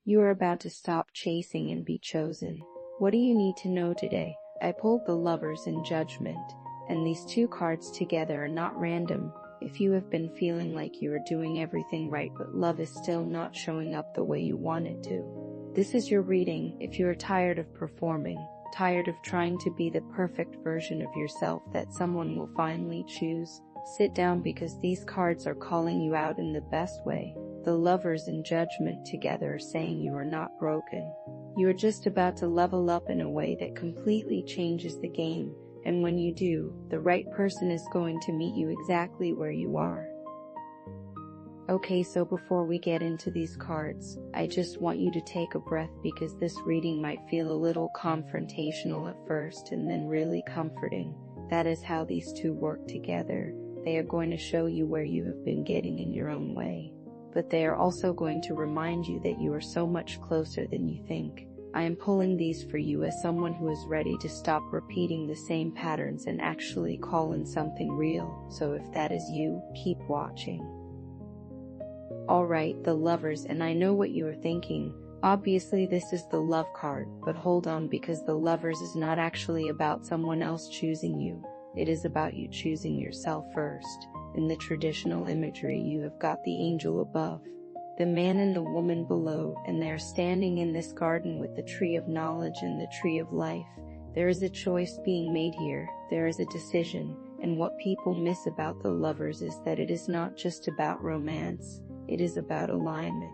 You are about to stop chasing and be chosen. What do you need to know today? I pulled the Lovers and Judgment, and these two cards together are not random. If you have been feeling like you are doing everything right but love is still not showing up the way you want it to, this is your reading. If you are tired of performing, tired of trying to be the perfect version of yourself that someone will finally choose, sit down because these cards are calling you out in the best way. The Lovers and Judgment together are saying you are not broken. You are just about to level up in a way that completely changes the game, and when you do, the right person is going to meet you exactly where you are. Okay, so before we get into these cards, I just want you to take a breath because this reading might feel a little confrontational at first and then really comforting. That is how these two work together. They are going to show you where you have been getting in your own way, but they are also going to remind you that you are so much closer than you think. I am pulling these for you as someone who is ready to stop repeating the same patterns and actually call in something real. So if that is you, keep watching. Alright, the Lovers, and I know what you are thinking. Obviously this is the love card, but hold on, because the Lovers is not actually about someone else choosing you. It is about you choosing yourself first. In the traditional imagery, you have got the angel above, the man and the woman below, and they are standing in this garden with the tree of knowledge and the tree of life. There is a choice being made here. There is a decision, and what people miss about the Lovers is that it is not just about romance. It is about alignment.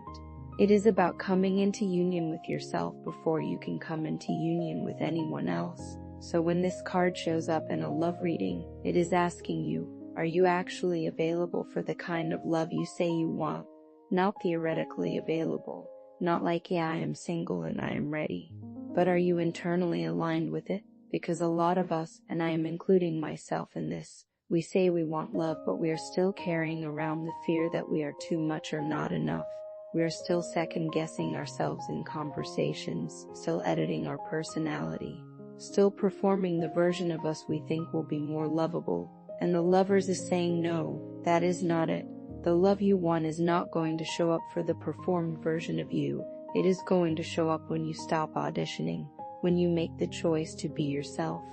It is about coming into union with yourself before you can come into union with anyone else. So when this card shows up in a love reading, it is asking you, are you actually available for the kind of love you say you want? Not theoretically available, not like, yeah, I am single and I am ready. But are you internally aligned with it? Because a lot of us, and I am including myself in this, we say we want love, but we are still carrying around the fear that we are too much or not enough. We are still second-guessing ourselves in conversations, still editing our personality, still performing the version of us we think will be more lovable. And the Lovers is saying no, that is not it. The love you want is not going to show up for the performed version of you. It is going to show up when you stop auditioning, when you make the choice to be yourself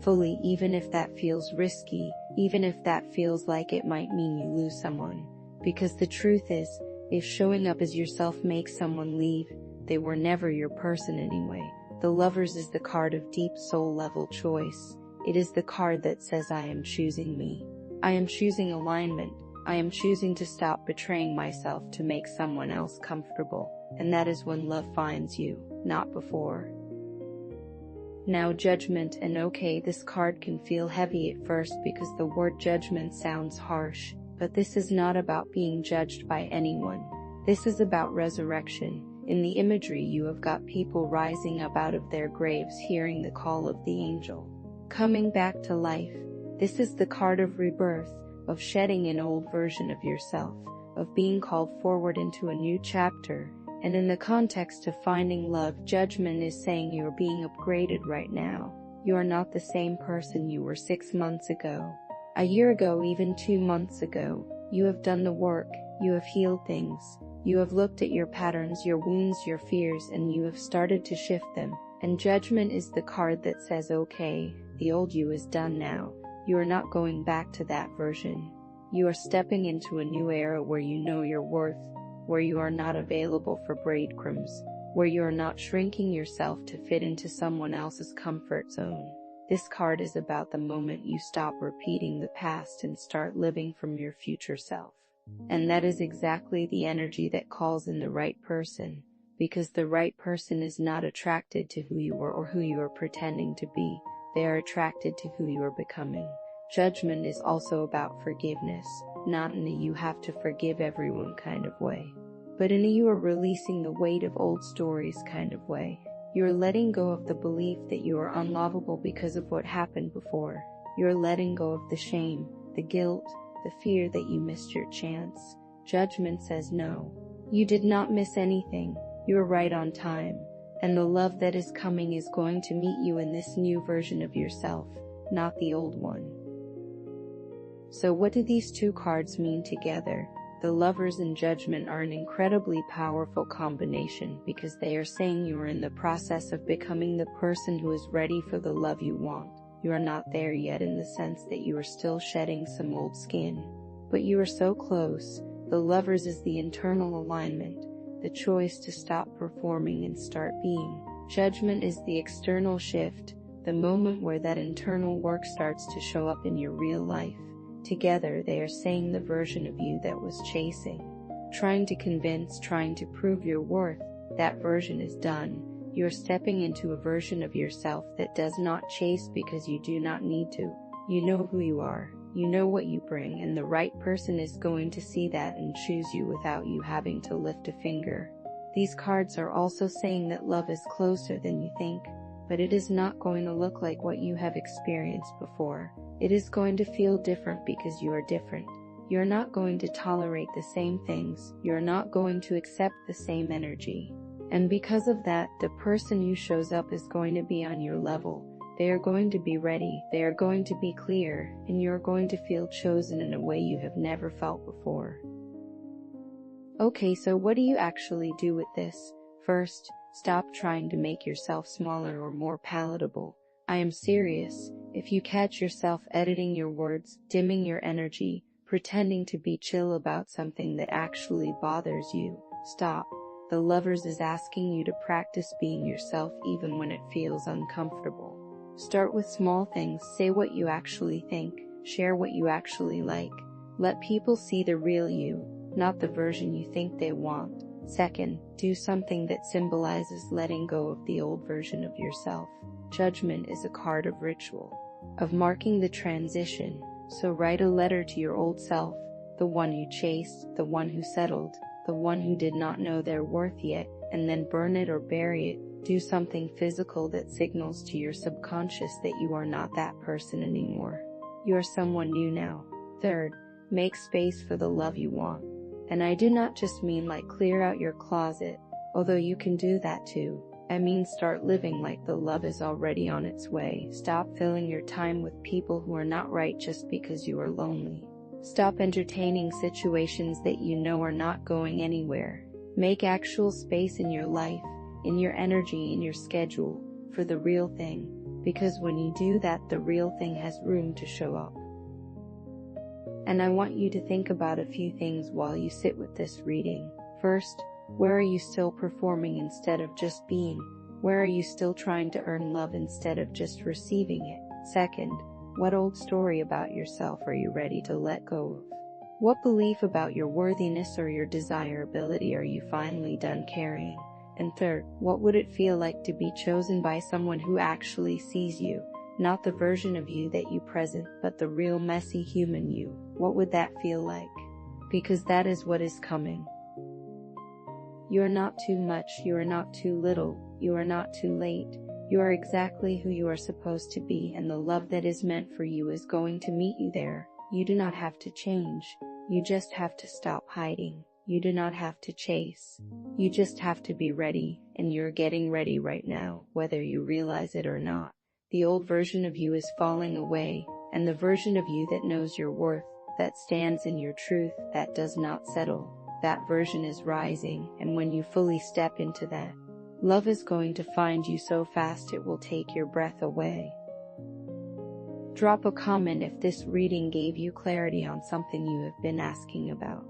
fully, even if that feels risky, even if that feels like it might mean you lose someone. Because the truth is, if showing up as yourself makes someone leave, they were never your person anyway. The Lovers is the card of deep soul level choice. It is the card that says, I am choosing me. I am choosing alignment. I am choosing to stop betraying myself to make someone else comfortable. And that is when love finds you, not before. Now Judgment, and okay, this card can feel heavy at first because the word judgment sounds harsh, but this is not about being judged by anyone. This is about resurrection. In the imagery, you have got people rising up out of their graves, hearing the call of the angel, coming back to life. This is the card of rebirth, of shedding an old version of yourself, of being called forward into a new chapter. And in the context of finding love, Judgment is saying you are being upgraded right now. You are not the same person you were 6 months ago, a year ago, even 2 months ago. You have done the work, you have healed things, you have looked at your patterns, your wounds, your fears, and you have started to shift them. And Judgment is the card that says, okay, the old you is done now. You are not going back to that version. You are stepping into a new era where you know your worth, where you are not available for breadcrumbs, where you are not shrinking yourself to fit into someone else's comfort zone. This card is about the moment you stop repeating the past and start living from your future self. And that is exactly the energy that calls in the right person, because the right person is not attracted to who you are or who you are pretending to be. They are attracted to who you are becoming. Judgment is also about forgiveness, not in a you have to forgive everyone kind of way, but in a you are releasing the weight of old stories kind of way. You are letting go of the belief that you are unlovable because of what happened before. You are letting go of the shame, the guilt, the fear that you missed your chance. Judgment says no. You did not miss anything. You are right on time. And the love that is coming is going to meet you in this new version of yourself, not the old one. So what do these two cards mean together? The Lovers and Judgment are an incredibly powerful combination because they are saying you are in the process of becoming the person who is ready for the love you want. You are not there yet in the sense that you are still shedding some old skin, but you are so close. The Lovers is the internal alignment, the choice to stop performing and start being. Judgment is the external shift, the moment where that internal work starts to show up in your real life. Together they are saying the version of you that was chasing, trying to convince, trying to prove your worth, that version is done. You are stepping into a version of yourself that does not chase because you do not need to. You know who you are, you know what you bring, and the right person is going to see that and choose you without you having to lift a finger. These cards are also saying that love is closer than you think, but it is not going to look like what you have experienced before. It is going to feel different because you are different. You are not going to tolerate the same things. You are not going to accept the same energy. And because of that, the person who shows up is going to be on your level. They are going to be ready, they are going to be clear, and you are going to feel chosen in a way you have never felt before. Okay, so what do you actually do with this? First, stop trying to make yourself smaller or more palatable. I am serious. If you catch yourself editing your words, dimming your energy, pretending to be chill about something that actually bothers you, stop. The Lovers is asking you to practice being yourself even when it feels uncomfortable. Start with small things, say what you actually think, share what you actually like. Let people see the real you, not the version you think they want. Second, do something that symbolizes letting go of the old version of yourself. Judgment is a card of ritual, of marking the transition. So write a letter to your old self, the one you chased, the one who settled, the one who did not know their worth yet, and then burn it or bury it. Do something physical that signals to your subconscious that you are not that person anymore. You are someone new now. Third, make space for the love you want. And I do not just mean like clear out your closet, although you can do that too. I mean start living like the love is already on its way. Stop filling your time with people who are not right just because you are lonely. Stop entertaining situations that you know are not going anywhere. Make actual space in your life, in your energy, in your schedule, for the real thing, because when you do that, the real thing has room to show up. And I want you to think about a few things while you sit with this reading. First, where are you still performing instead of just being? Where are you still trying to earn love instead of just receiving it? Second, what old story about yourself are you ready to let go of? What belief about your worthiness or your desirability are you finally done carrying? And third, what would it feel like to be chosen by someone who actually sees you? Not the version of you that you present, but the real messy human you. What would that feel like? Because that is what is coming. You are not too much, you are not too little, you are not too late. You are exactly who you are supposed to be, and the love that is meant for you is going to meet you there. You do not have to change. You just have to stop hiding. You do not have to chase. You just have to be ready, and you're getting ready right now, whether you realize it or not. The old version of you is falling away, and the version of you that knows your worth, that stands in your truth, that does not settle, that version is rising, and when you fully step into that, love is going to find you so fast it will take your breath away. Drop a comment if this reading gave you clarity on something you have been asking about.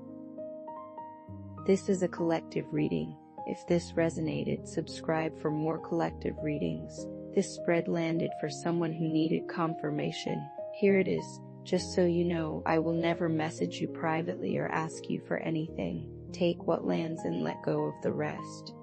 This is a collective reading. If this resonated, subscribe for more collective readings. This spread landed for someone who needed confirmation. Here it is. Just so you know, I will never message you privately or ask you for anything. Take what lands and let go of the rest.